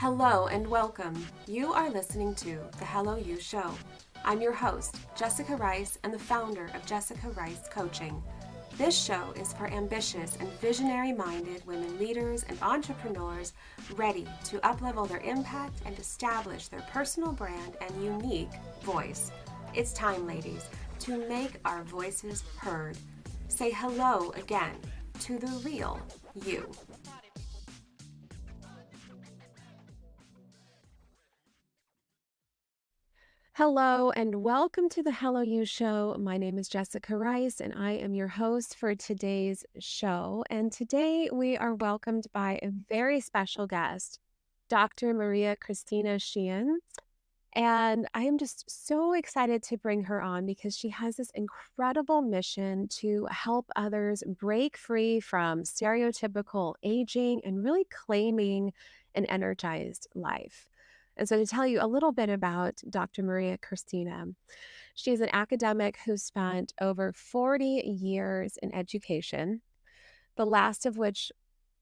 Hello and welcome. You are listening to The Hello You Show. I'm your host, Jessica Rice, and the founder of Jessica Rice Coaching. This show is for ambitious and visionary-minded women leaders and entrepreneurs ready to uplevel their impact and establish their personal brand and unique voice. It's time, ladies, to make our voices heard. Say hello again to the real you. Hello and welcome to the Hello You Show. My name is Jessica Rice and I am your host for today's show. And today we are welcomed by a very special guest, Dr. María Cristina Sheehan. And I am just so excited to bring her on because she has this incredible mission to help others break free from stereotypical aging and really claiming an energized life. And so, to tell you a little bit about Dr. María Cristina, she is an academic who spent over 40 years in education, the last of which,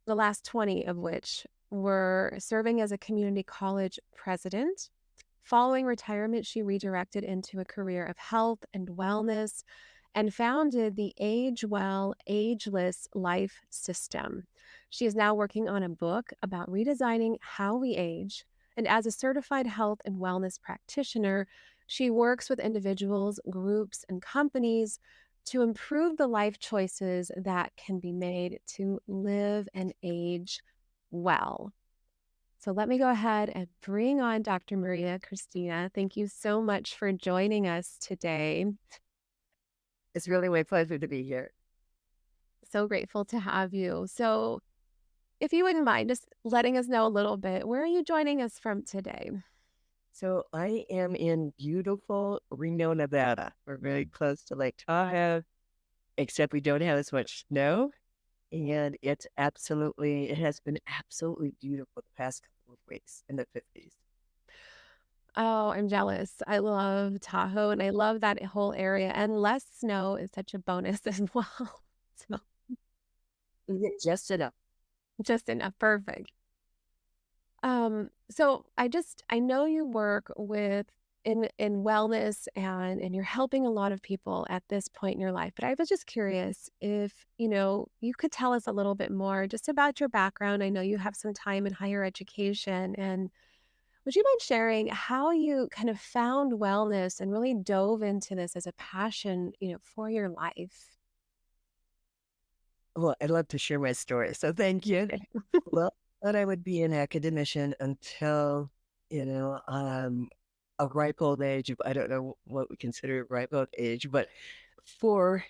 the last 20 of which were serving as a community college president. Following retirement, she redirected into a career of health and wellness and founded the Age-Well Ageless Life System. She is now working on a book about redesigning how we age. And as a certified health and wellness practitioner, she works with individuals, groups, and companies to improve the life choices that can be made to live and age well. So let me go ahead and bring on Dr. María Cristina. Thank you so much for joining us today. It's really my pleasure to be here. So grateful to have you. So if you wouldn't mind just letting us know a little bit, where are you joining us from today? So I am in beautiful Reno, Nevada. We're very close to Lake Tahoe, except we don't have as much snow. And it has been absolutely beautiful the past couple of weeks in the 50s. Oh, I'm jealous. I love Tahoe and I love that whole area, and less snow is such a bonus as well. So Just enough. just enough. Perfect. So I know you work with in wellness and you're helping a lot of people at this point in your life, but I was just curious if, you could tell us a little bit more just about your background. I know you have some time in higher education, and would you mind sharing how you kind of found wellness and really dove into this as a passion, for your life? Well, I'd love to share my story. So thank you. Well, I thought I would be an academician until, you know, um, a ripe old age. I don't know what we consider ripe old age, but for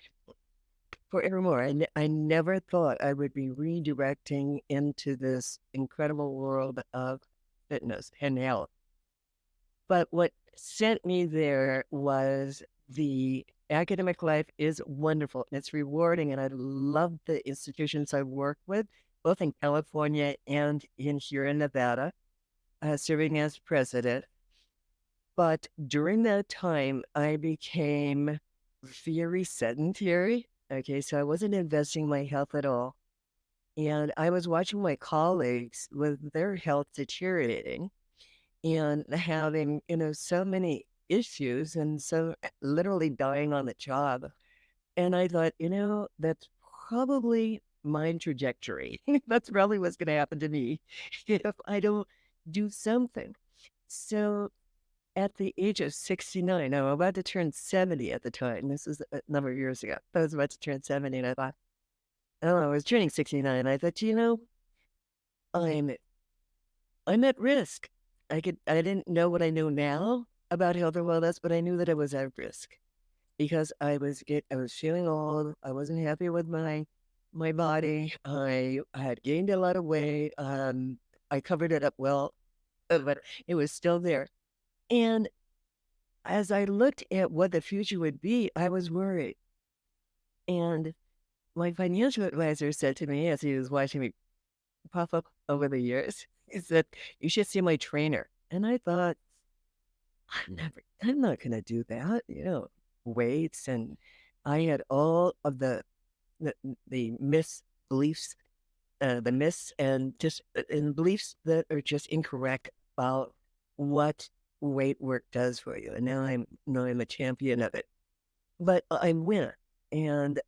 forevermore. I never thought I would be redirecting into this incredible world of fitness and health. But what sent me there was the academic life is wonderful and it's rewarding. And I love the institutions I've worked with, both in California and in here in Nevada, serving as president. But during that time, I became very sedentary. Okay, so I wasn't investing in my health at all. And I was watching my colleagues with their health deteriorating and having, so many issues and so literally dying on the job. And I thought, that's probably my trajectory. That's probably what's going to happen to me if I don't do something. So at the age of 69, I'm about to turn 70 at the time. This is a number of years ago. I was about to turn 70 and I thought, oh, I was turning 69. I thought, I'm I'm at risk. I didn't know what I know now about health and wellness, but I knew that I was at risk because I was feeling old. I wasn't happy with my body. I had gained a lot of weight. I covered it up well, but it was still there. And as I looked at what the future would be, I was worried. And my financial advisor said to me as he was watching me pop up over the years, he said, "You should see my trainer." And I thought, I'm not going to do that, weights. And I had all of the misbeliefs the myths and just and beliefs that are just incorrect about what weight work does for you. And now I'm a champion of it, but I win, and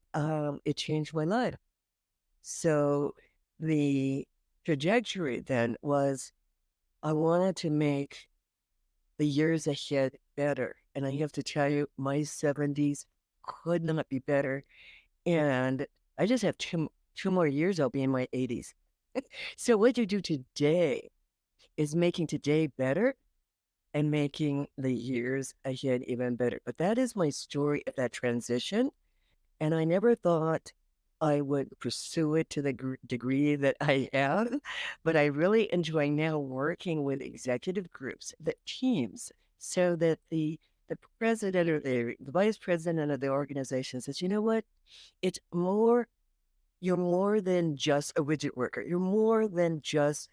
it changed my life. So the trajectory then was I wanted to make the years ahead better. And I have to tell you, my 70s could not be better. And I just have two more years, I'll be in my 80s. So what you do today is making today better and making the years ahead even better. But that is my story of that transition. And I never thought I would pursue it to the degree that I have, but I really enjoy now working with executive groups, the teams, so that the president or the vice president of the organization says, you know what? It's more, you're more than just a widget worker. You're more than just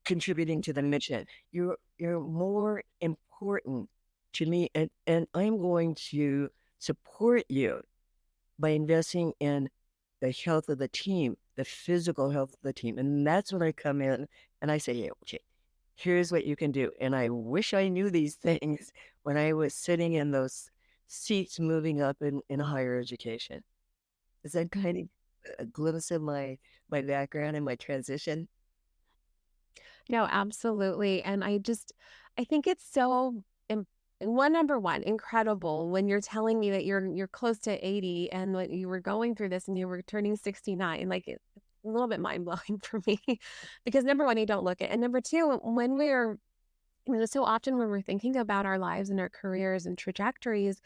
contributing to the mission. You're more important to me, and I'm going to support you by investing in the health of the team, the physical health of the team. And that's when I come in and I say, yeah, okay, here's what you can do. And I wish I knew these things when I was sitting in those seats moving up in higher education. Is that kind of a glimpse of my background and my transition? No, absolutely. And I think it's so number one, incredible when you're telling me that you're close to 80 and when you were going through this and you were turning 69, like it's a little bit mind blowing for me because number one, you don't look it. And number two, when we're, so often when we're thinking about our lives and our careers and trajectories,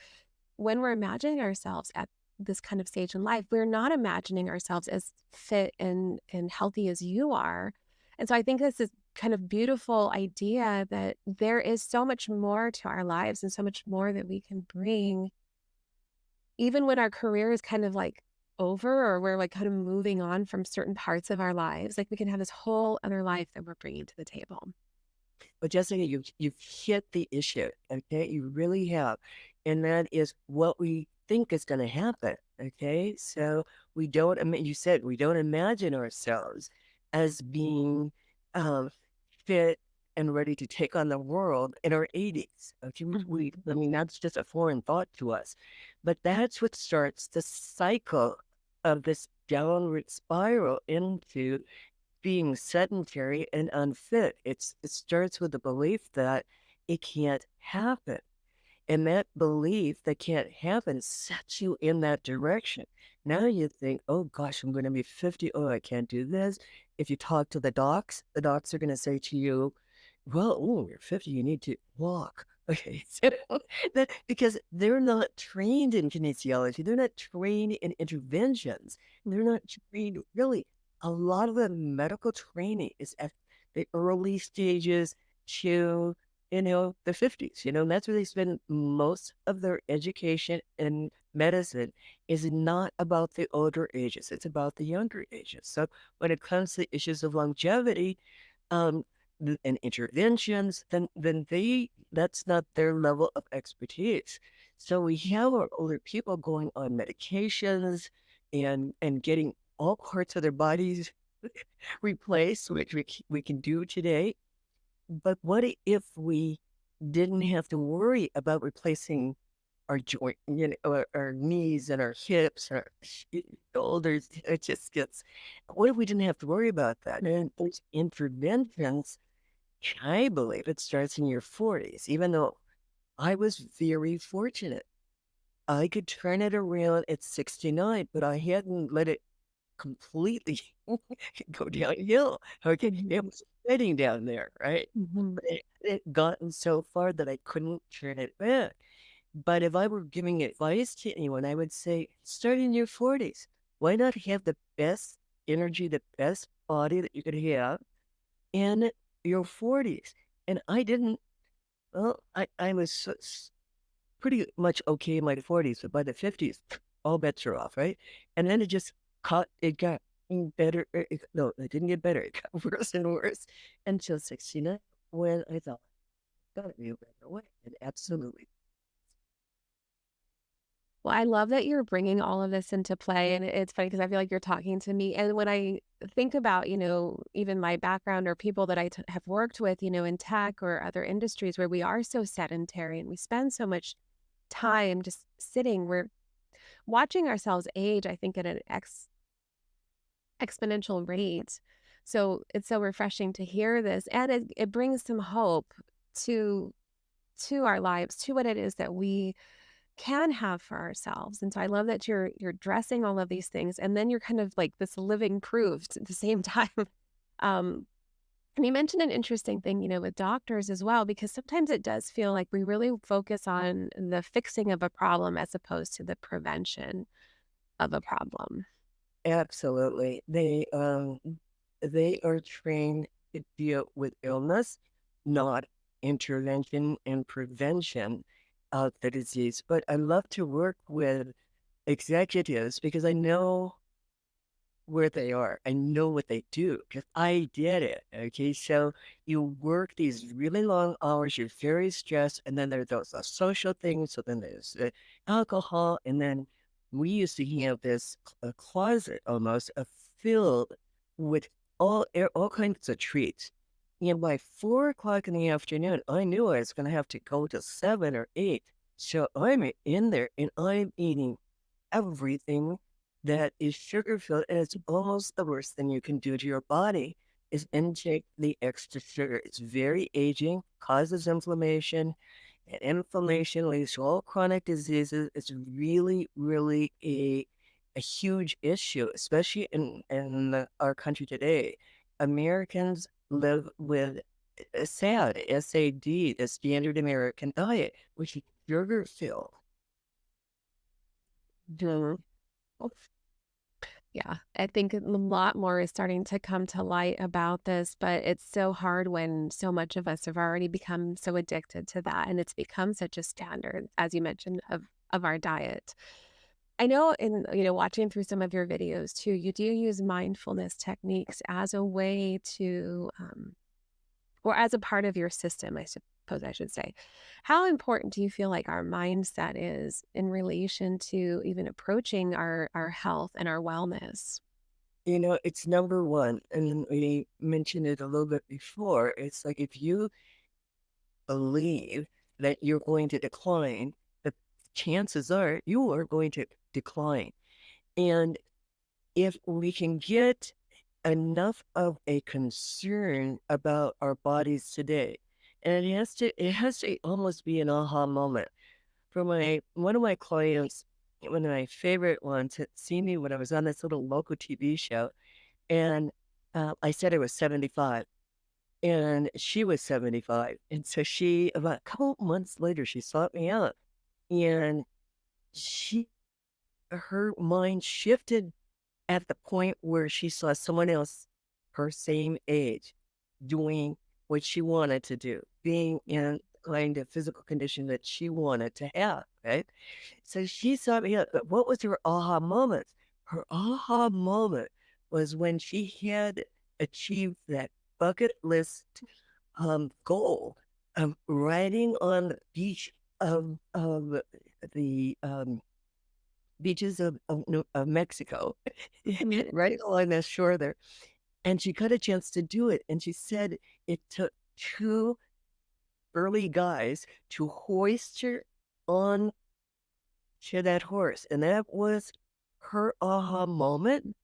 when we're imagining ourselves at this kind of stage in life, we're not imagining ourselves as fit and healthy as you are. And so I think this is kind of beautiful idea that there is so much more to our lives and so much more that we can bring, even when our career is kind of like over or we're like kind of moving on from certain parts of our lives. Like we can have this whole other life that we're bringing to the table. But Jessica, you've hit the issue, okay? You really have. And that is what we think is going to happen, okay? So we don't, you said we don't imagine ourselves as being um, fit and ready to take on the world in our 80s. Okay? I mean, that's just a foreign thought to us. But that's what starts the cycle of this downward spiral into being sedentary and unfit. It starts with the belief that it can't happen. And that belief that can't happen sets you in that direction. Now you think, oh gosh, I'm going to be 50. Oh, I can't do this. If you talk to the docs are going to say to you, well, oh, you're 50, you need to walk. Okay. So that, because they're not trained in kinesiology, they're not trained in interventions, they're not trained really. A lot of the medical training is at the early stages to the 50s, and that's where they spend most of their education in medicine is not about the older ages. It's about the younger ages. So when it comes to issues of longevity, um, and interventions, then that's not their level of expertise. So we have our older people going on medications and getting all parts of their bodies replaced, which we can do today. But what if we didn't have to worry about replacing our joint, our knees and our hips, our shoulders? It just gets. What if we didn't have to worry about that? And those interventions, I believe, it starts in your 40s. Even though I was very fortunate, I could turn it around at 69, but I hadn't let it completely go downhill. Okay, it was sitting down there, right? Mhm. It had gotten so far that I couldn't turn it back. But if I were giving advice to anyone, I would say start in your 40s. Why not have the best energy, the best body that you could have in your 40s? And I didn't, well, I was pretty much okay in my 40s, but by the 50s, all bets are off, right? And then it got better. No, it didn't get better. It got worse and worse until 69 when I thought, gotta be a better way. And absolutely. Well, I love that you're bringing all of this into play, and it's funny because I feel like you're talking to me, and when I think about, even my background or people that I have worked with, in tech or other industries where we are so sedentary and we spend so much time just sitting, we're watching ourselves age, I think, at an exponential rate. So it's so refreshing to hear this, and it brings some hope to to our lives, to what it is that we can have for ourselves. And so I love that you're addressing all of these things, and then you're kind of like this living proof at the same time. Um, and you mentioned an interesting thing, with doctors as well, because sometimes it does feel like we really focus on the fixing of a problem as opposed to the prevention of a problem. Absolutely. They are trained to deal with illness, not intervention and prevention of the disease. But I love to work with executives because I know where they are. I know what they do because I did it. Okay. So you work these really long hours, you're very stressed, and then there's those social things. So then there's alcohol. And then we used to have this closet almost filled with all kinds of treats. And by 4 o'clock in the afternoon, I knew I was going to have to go to 7 or 8. So I'm in there and I'm eating everything that is sugar filled, and it's almost the worst thing you can do to your body is inject the extra sugar. It's very aging, causes inflammation, and inflammation leads to all chronic diseases. It's really, really a huge issue, especially our country today. Americans live with SAD, SAD, the standard American diet, which is sugar filled. Mhm. Yeah, I think a lot more is starting to come to light about this, but it's so hard when so much of us have already become so addicted to that, and it's become such a standard, as you mentioned, of our diet. I know in, watching through some of your videos too, you do use mindfulness techniques as a way to, or as a part of your system, I suppose I should say. How important do you feel like our mindset is in relation to even approaching our health and our wellness? It's number one. And we mentioned it a little bit before. It's like if you believe that you're going to decline, the chances are you are going to decline. And if we can get enough of a concern about our bodies today, and it has to almost be an aha moment. For one of my clients, one of my favorite ones, had seen me when I was on this little local TV show, and I said I was 75, and she was 75. And so about a couple months later, she sought me out, and she, her mind shifted at the point where she saw someone else her same age doing what she wanted to do, being in kind of physical condition that she wanted to have, right? So she saw me up, but what was her aha moment? Her aha moment was when she had achieved that bucket list goal of riding on the beach of the beaches of Mexico, right along that shore there. And she got a chance to do it. And she said it took two early guys to hoist her on to that horse. And that was her aha moment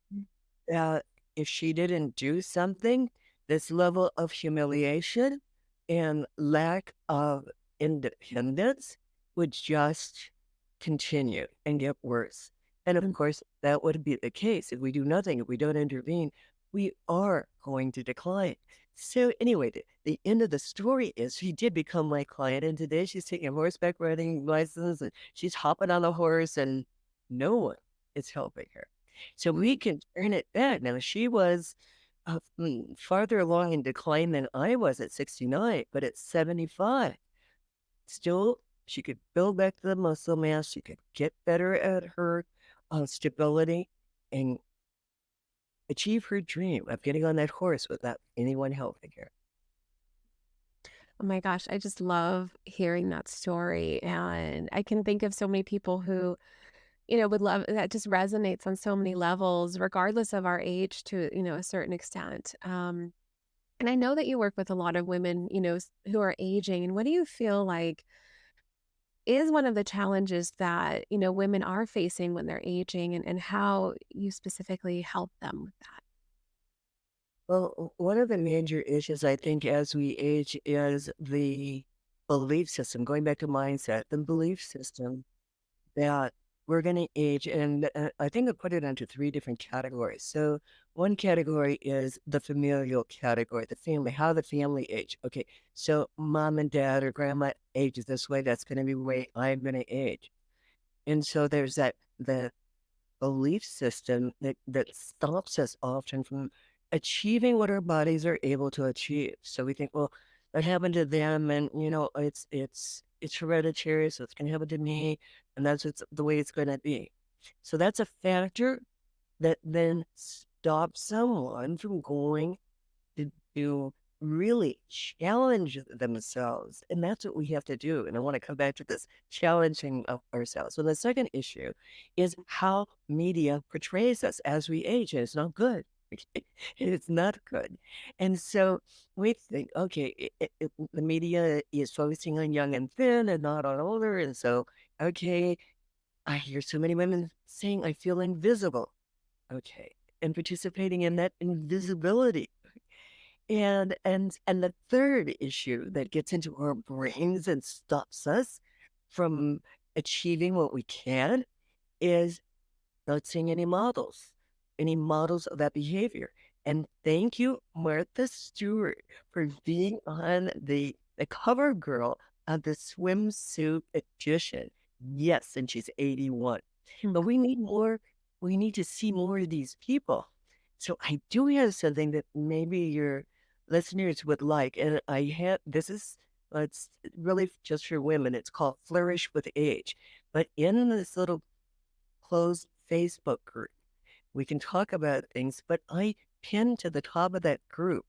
that if she didn't do something, this level of humiliation and lack of independence would just continue and get worse. And of course, that would be the case. If we do nothing, if we don't intervene, we are going to decline. So, anyway, the end of the story is she did become my client. And today she's taking a horseback riding license and she's hopping on the horse, and no one is helping her. So we can turn it back. Now, she was farther along in decline than I was at 69, but at 75, still, she could build back the muscle mass. She could get better at her stability and achieve her dream of getting on that horse without anyone helping her. Oh my gosh, I just love hearing that story. And I can think of so many people who would love that just resonates on so many levels, regardless of our age to, a certain extent. And I know that you work with a lot of women, who are aging. And what do you feel like is one of the challenges that, women are facing when they're aging and how you specifically help them with that? Well, one of the major issues I think as we age is the belief system, going back to mindset, the belief system that we're going to age. And I think I put it into three different categories. So one category is the familial category, the family, how the family age. Okay. So mom and dad or grandma ages this way. That's going to be the way I'm going to age. And so there's the belief system that stops us often from achieving what our bodies are able to achieve. So we think, well, that happened to them, and it's hereditary, so it's going to happen to me, and that's the way it's going to be. So that's a factor that then stops someone from going to really challenge themselves. And that's what we have to do. And I want to come back to this challenging of ourselves. So the second issue is how media portrays us as we age. And it's not good. It's not good. And so we think, okay, the media is focusing on young and thin and not on older. And so, okay, I hear so many women saying, I feel invisible. Okay. And participating in that invisibility and the third issue that gets into our brains and stops us from achieving what we can is not seeing any models of that behavior. And thank you, Martha Stewart, for being on the cover girl of the swimsuit edition. Yes, and she's 81. Mm. But we need to see more of these people. So I do have something that maybe your listeners would like. And I have it's really just for women. It's called Flourish with Age. But in this little closed Facebook group, we can talk about things, but I pin to the top of that group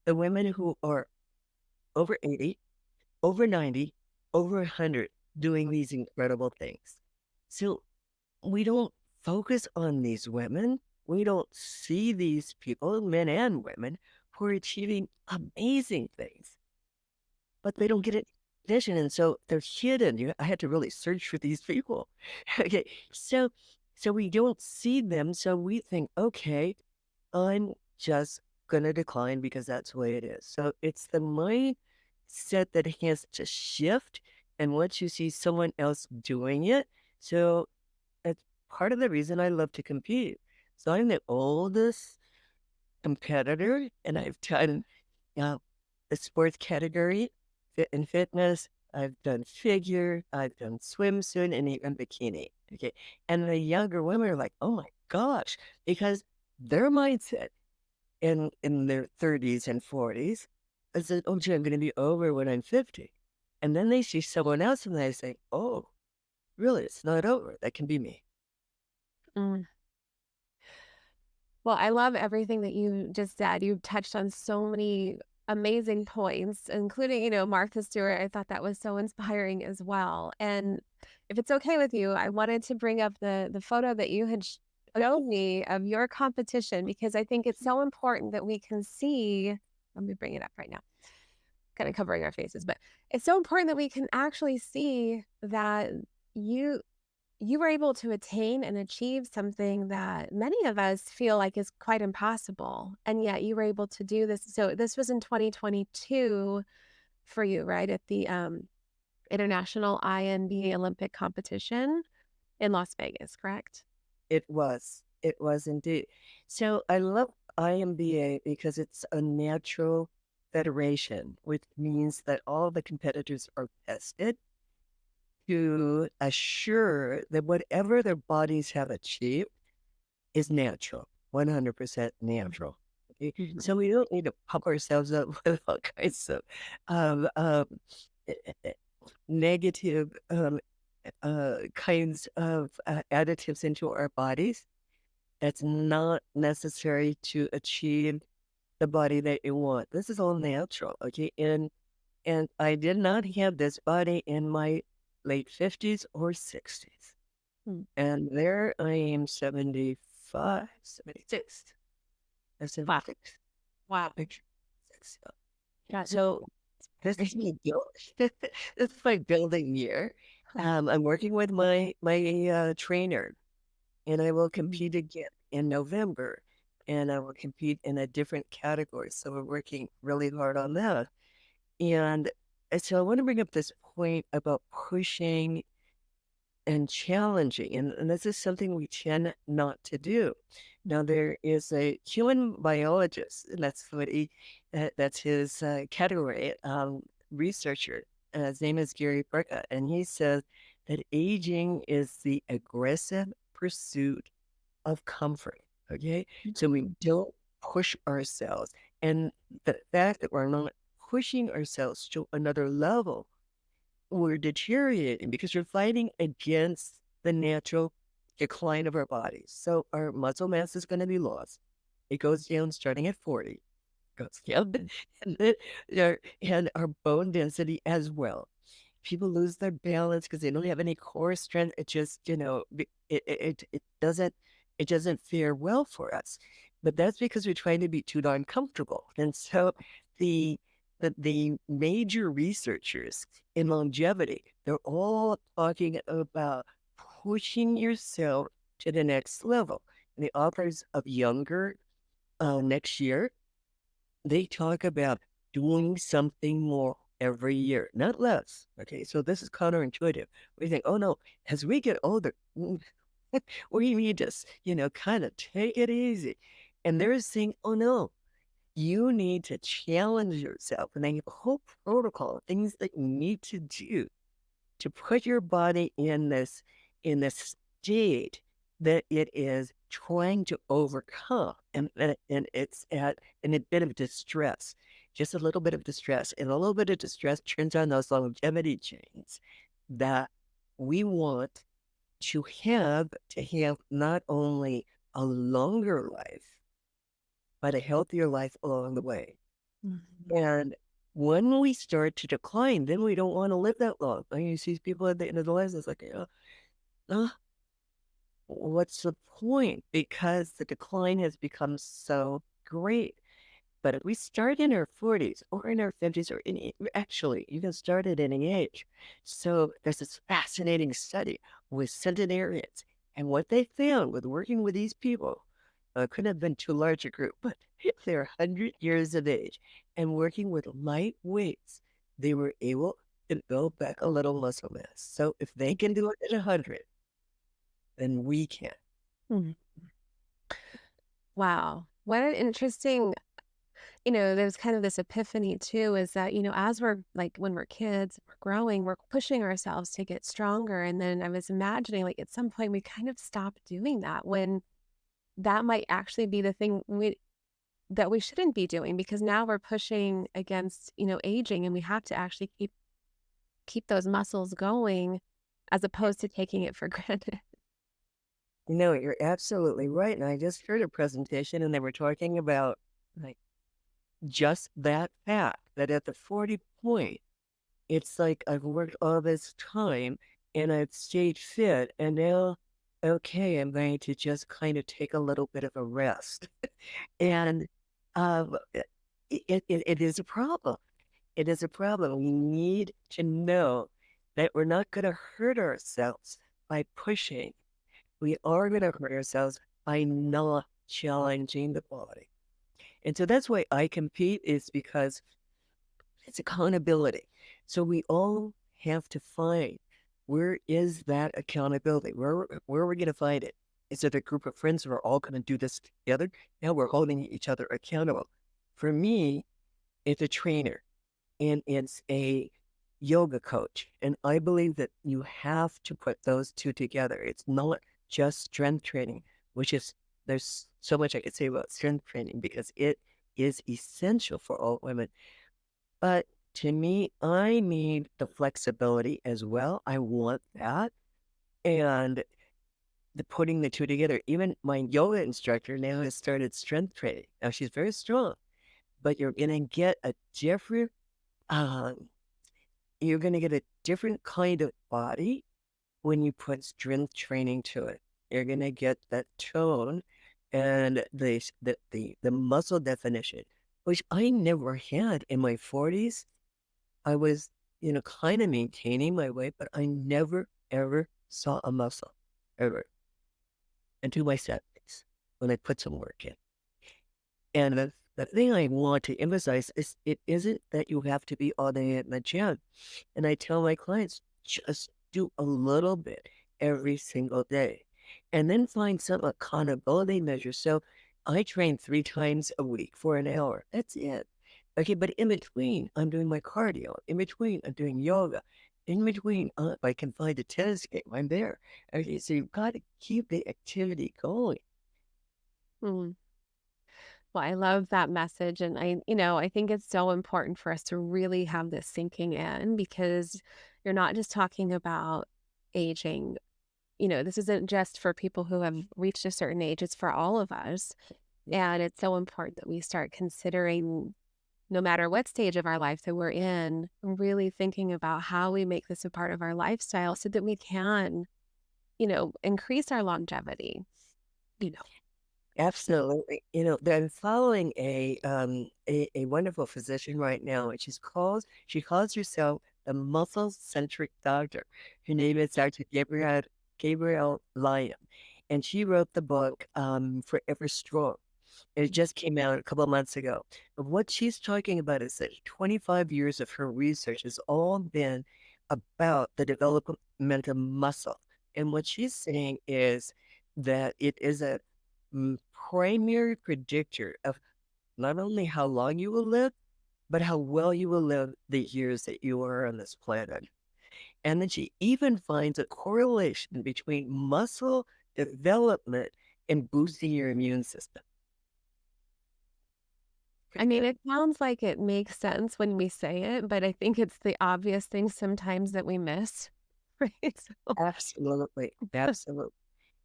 the women who are over 80, over 90, over 100 doing these incredible things. So we don't focus on these women. We don't see these people, men and women, who are achieving amazing things, but they don't get it vision. And so they're hidden. I had to really search for these people. Okay. So we don't see them. So we think, okay, I'm just gonna decline because that's the way it is. So it's the mindset that has to shift. And once you see someone else doing it, so it's part of the reason I love to compete. So I'm the oldest competitor, and I've done uh, the sports category, fit and fitness. I've done figure, I've done swimsuit, and even bikini. Okay, and the younger women are like, "Oh my gosh," because their mindset in their 30s and 40s is that, "Oh, gee, I'm going to be over when I'm 50," and then they see someone else and they say, "Oh, really? It's not over. That can be me." Mm. Well, I love everything that you just said. You touched on so many amazing points, including, Martha Stewart. I thought that was so inspiring as well. And if it's okay with you, I wanted to bring up the photo that you had showed me of your competition because I think it's so important that we can see. Let me bring it up right now. Kind of covering our faces, but it's so important that we can actually see that you you were able to attain and achieve something that many of us feel like is quite impossible, and yet you were able to do this. So this was in 2022 for you, right? At the, International INBA Olympic competition in Las Vegas, correct? It was. It was indeed. So I love IMBA because it's a natural federation, which means that all the competitors are tested to assure that whatever their bodies have achieved is natural, 100% natural. Okay? Mhm. So we don't need to pump ourselves up with all kinds of eh, eh, eh, negative kinds of additives into our bodies. That's not necessary to achieve the body that you want. This is all natural, okay? And I did not have this body in my late 50s or 60s. Mm. And there I am 75, 76. I'm Wow. 76. Wow. Like, six. Got So this is me build. This is my building year. I'm working with my trainer, and I will Mhm. compete again in November, and I will compete in a different category. So we're working really hard on that. And so I want to bring up this point about pushing and challenging. And this is something we tend not to do. Now, there is a human biologist, and that's his category, researcher. His name is Gary Burka, and he says that aging is the aggressive pursuit of comfort. Okay. So we don't push ourselves. And the fact that we're not pushing ourselves to another level, we're deteriorating because you're fighting against the natural decline of our bodies. So our muscle mass is going to be lost. It goes down starting at 40, goes down, and, then, and our bone density as well. People lose their balance because they don't have any core strength. It just, it doesn't fare well for us. But that's because we're trying to be too darn comfortable. And so the the major researchers in longevity, they're all talking about pushing yourself to the next level. And the authors of Younger next year, they talk about doing something more every year, not less. Okay, so this is counterintuitive. We think, oh no, as we get older, we need to, kind of take it easy. And they're saying, oh no, you need to challenge yourself. And they have a whole protocol of things that you need to do to put your body in this state that it is trying to overcome, and it's at in a bit of distress, just a little bit of distress, and a little bit of distress turns on those longevity chains that we want to have not only a longer life but a healthier life along the way. Mhm. And when we start to decline, then we don't want to live that long. I mean, you see people at the end of their lives, it's like, uh, what's the point? Because the decline has become so great. But if we start in our 40s or in our 50s, or actually, you can start at any age. So there's this fascinating study with centenarians. And what they found with working with these people, couldn't have been too large a group, but they're 100 years of age and working with light weights, they were able to build back a little muscle mass. So if they can do it at 100, then we can. Mhm. Wow. What an interesting, there's kind of this epiphany too, is that, as we're like when we're kids, we're growing, we're pushing ourselves to get stronger. And then I was imagining like at some point we kind of stop doing that when that might actually be the thing that we shouldn't be doing because now we're pushing against, aging and we have to actually keep those muscles going as opposed to taking it for granted. No, you're absolutely right. And I just heard a presentation and they were talking about like just that fact that at the 40 point, it's like I've worked all this time and I've stayed fit. And now, okay, I'm going to just kind of take a little bit of a rest. And um, it is a problem. It is a problem. We need to know that we're not going to hurt ourselves by pushing. We are going to hurt ourselves by not challenging the body. And so that's why I compete, is because it's accountability. So we all have to find, where is that accountability? Where are we going to find it? Is it a group of friends who are all going to do this together? Now we're holding each other accountable. For me, it's a trainer and it's a yoga coach. And I believe that you have to put those two together. It's not just strength training, which is, there's so much I could say about strength training because it is essential for all women. But to me, I need the flexibility as well. I want that. And putting the two together, even my yoga instructor now has started strength training. Now she's very strong, but um, you're going to get a different kind of body when you put strength training to it. You're gonna get that tone and the muscle definition, which I never had in my 40s. I was, kind of maintaining my weight, but I never ever saw a muscle ever until my 70s when I put some work in. And the thing I want to emphasize is it isn't that you have to be all day in the gym. And I tell my clients, just do a little bit every single day and then find some accountability measures. So I train 3 times a week for an hour. That's it. Okay, but in between, I'm doing my cardio. In between, I'm doing yoga. In between, if I can find a tennis game, I'm there. Okay, so you've got to keep the activity going. Mm. Well, I love that message. And I think it's so important for us to really have this sinking in because you're not just talking about aging. This isn't just for people who have reached a certain age, it's for all of us. And it's so important that we start considering, no matter what stage of our life that we're in, really thinking about how we make this a part of our lifestyle so that we can, increase our longevity. You know. Absolutely. I'm following a wonderful physician right now, and she calls herself the muscle centric doctor. Her name is Dr. Gabrielle Lyon, and she wrote the book Forever Strong. It just came out a couple of months ago. But what she's talking about is that 25 years of her research has all been about the development of muscle. And what she's saying is that it is a primary predictor of not only how long you will live, but how well you will live the years that you are on this planet. And then she even finds a correlation between muscle development and boosting your immune system. I Pretty mean, good. it sounds like it makes sense when we say it, but I think it's the obvious things sometimes that we miss. Right? So, Absolutely. Absolutely.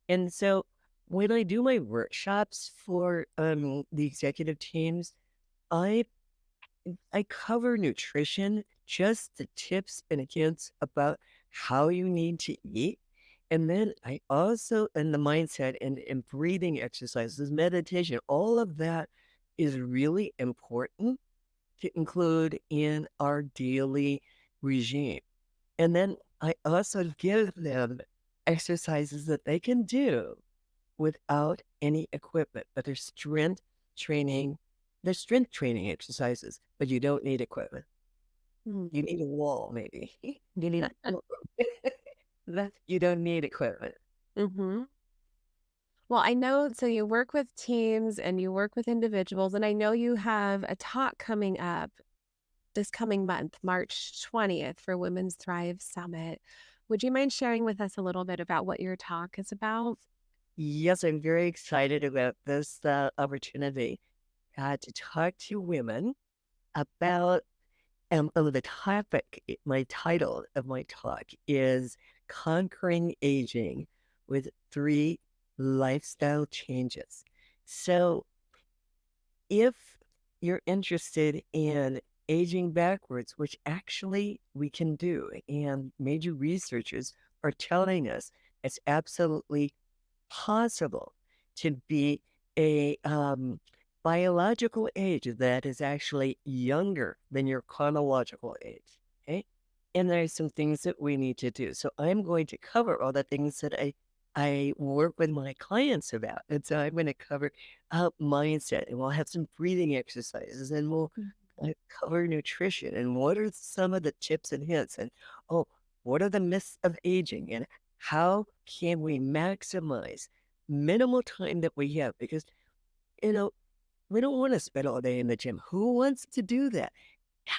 And so when I do my workshops for the executive teams, I I cover nutrition, just the tips and hints about how you need to eat. And then I also, and the mindset and breathing exercises, meditation, all of that is really important to include in our daily regime. And then I also give them exercises that they can do without any equipment, but training. They're strength training exercises, but you don't need equipment. mm. You need a wall, maybe. You need that. You don't need equipment. Mhm. Well, I know, so you work with teams and you work with individuals, and I know you have a talk coming up this coming month, March 20th, for Women's Thrive Summit. Would you mind sharing with us a little bit about what your talk is about? Yes, I'm very excited about this opportunity to talk to women about the topic. My title of my talk is Conquering Aging with 3 Lifestyle Changes. So if you're interested in aging backwards, which actually we can do, and major researchers are telling us it's absolutely possible to be a biological age that is actually younger than your chronological age. Okay. And there are some things that we need to do. So I'm going to cover all the things that I work with my clients about. And so I'm going to cover mindset, and we'll have some breathing exercises, and we'll Mm. cover nutrition and what are some of the tips and hints, and oh, what are the myths of aging, and how can we maximize minimal time that we have? Because, you know, we don't want to spend all day in the gym. Who wants to do that?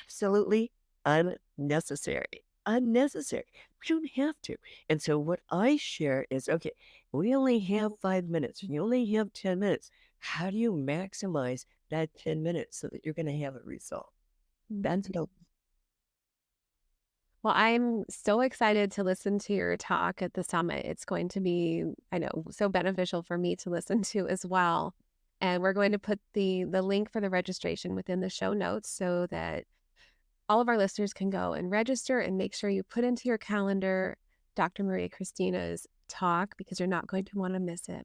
Absolutely unnecessary. Unnecessary. We don't have to. And so what I share is, okay, we only have 5 minutes. You only have 10 minutes. How do you maximize that 10 minutes so that you're going to have a result? That's Mhm. no. Well, I'm so excited to listen to your talk at the summit. It's going to be, I know, so beneficial for me to listen to as well. And we're going to put the link for the registration within the show notes so that all of our listeners can go and register and make sure you put into your calendar Dr. Maria Christina's talk because you're not going to want to miss it.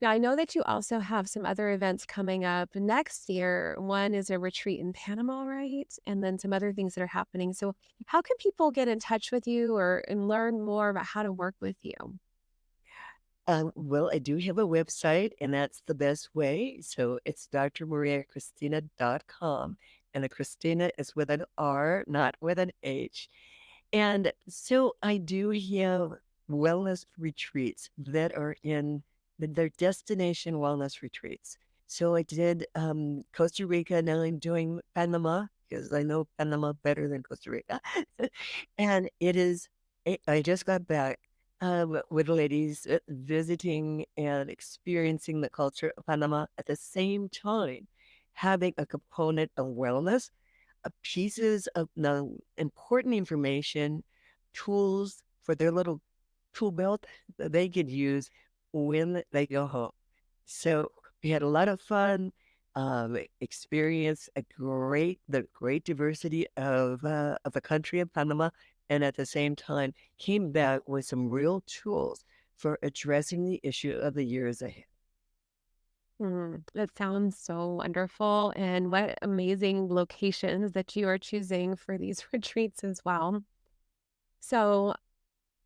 Now, I know that you also have some other events coming up next year. One is a retreat in Panama, right? And then some other things that are happening. So, how can people get in touch with you or and learn more about how to work with you? Well, I do have a website, and that's the best way. So it's drmariachristina.com. And the Christina is with an R, not with an H. And so I do have wellness retreats that are they're destination wellness retreats. So I did Costa Rica. Now I'm doing Panama because I know Panama better than Costa Rica. And I just got back with ladies visiting and experiencing the culture of Panama at the same time, having a component of wellness, pieces of the important information, tools for their little tool belt that they could use when they go home. So we had a lot of fun, experienced the great diversity of the country of Panama, and at the same time came back with some real tools for addressing the issue of the years ahead. That sounds so wonderful. And what amazing locations that you are choosing for these retreats as well. So,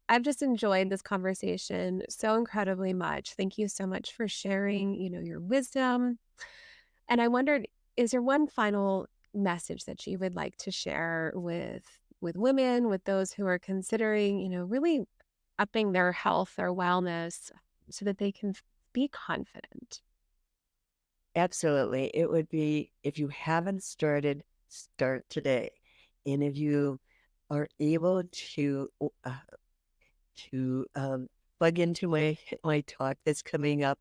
I've just enjoyed this conversation so incredibly much. Thank you so much for sharing, your wisdom. And I wondered, is there one final message that you would like to share with women, with those who are considering, really upping their health, their wellness so that they can be confident? Absolutely. It would be if you haven't started, start today. And if you are able to plug into my talk that's coming up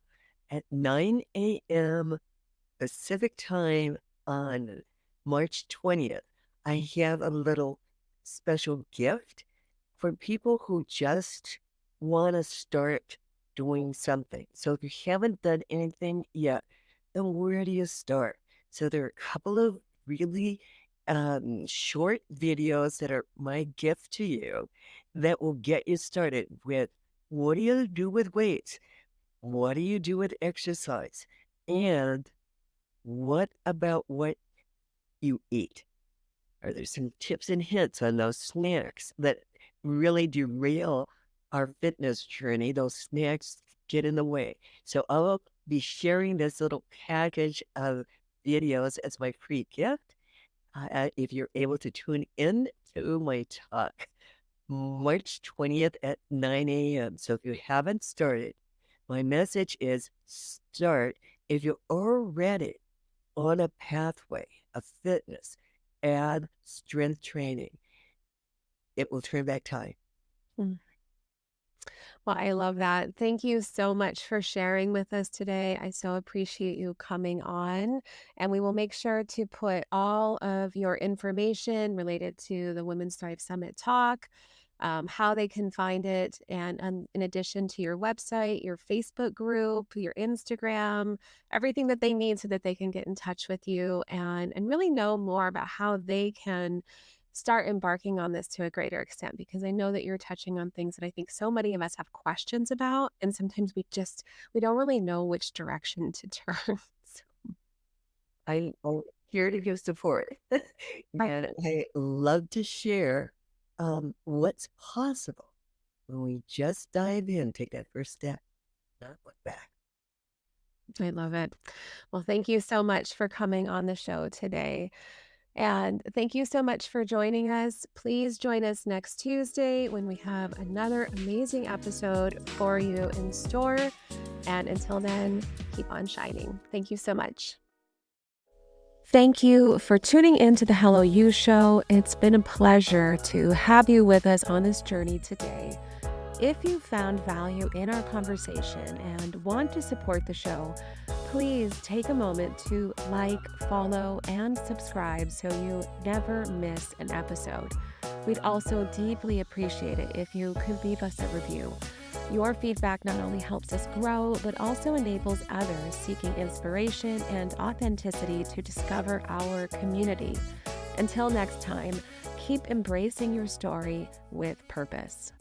at 9 a.m. Pacific time on March 20th, I have a little special gift for people who just want to start doing something. So if you haven't done anything yet, then where do you start? So there are a couple of really short videos that are my gift to you that will get you started with what do you do with weights? What do you do with exercise? And what about what you eat? Are there some tips and hints on those snacks that really derail our fitness journey? Those snacks get in the way. So I'll be sharing this little package of videos as my free gift. If you're able to tune in to my talk, March 20th at 9 a.m. So if you haven't started, my message is start if you're already on a pathway of fitness and strength training. It will turn back time. Mm. Well, I love that. Thank you so much for sharing with us today. I so appreciate you coming on. And we will make sure to put all of your information related to the Women's Thrive Summit talk, how they can find it, and in addition to your website, your Facebook group, your Instagram, everything that they need so that they can get in touch with you and really know more about how they can start embarking on this to a greater extent, because I know that you're touching on things that I think so many of us have questions about, and sometimes we don't really know which direction to turn. So, I'm here to give support. right. And I love to share what's possible when we just dive in, take that first step, not look back. I love it. Well, thank you so much for coming on the show today. And thank you so much for joining us. Please join us next Tuesday when we have another amazing episode for you in store. And until then, keep on shining. Thank you so much. Thank you for tuning in to the Hello You Show. It's been a pleasure to have you with us on this journey today. If you found value in our conversation and want to support the show, please take a moment to like, follow, and subscribe so you never miss an episode. We'd also deeply appreciate it if you could leave us a review. Your feedback not only helps us grow, but also enables others seeking inspiration and authenticity to discover our community. Until next time, keep embracing your story with purpose.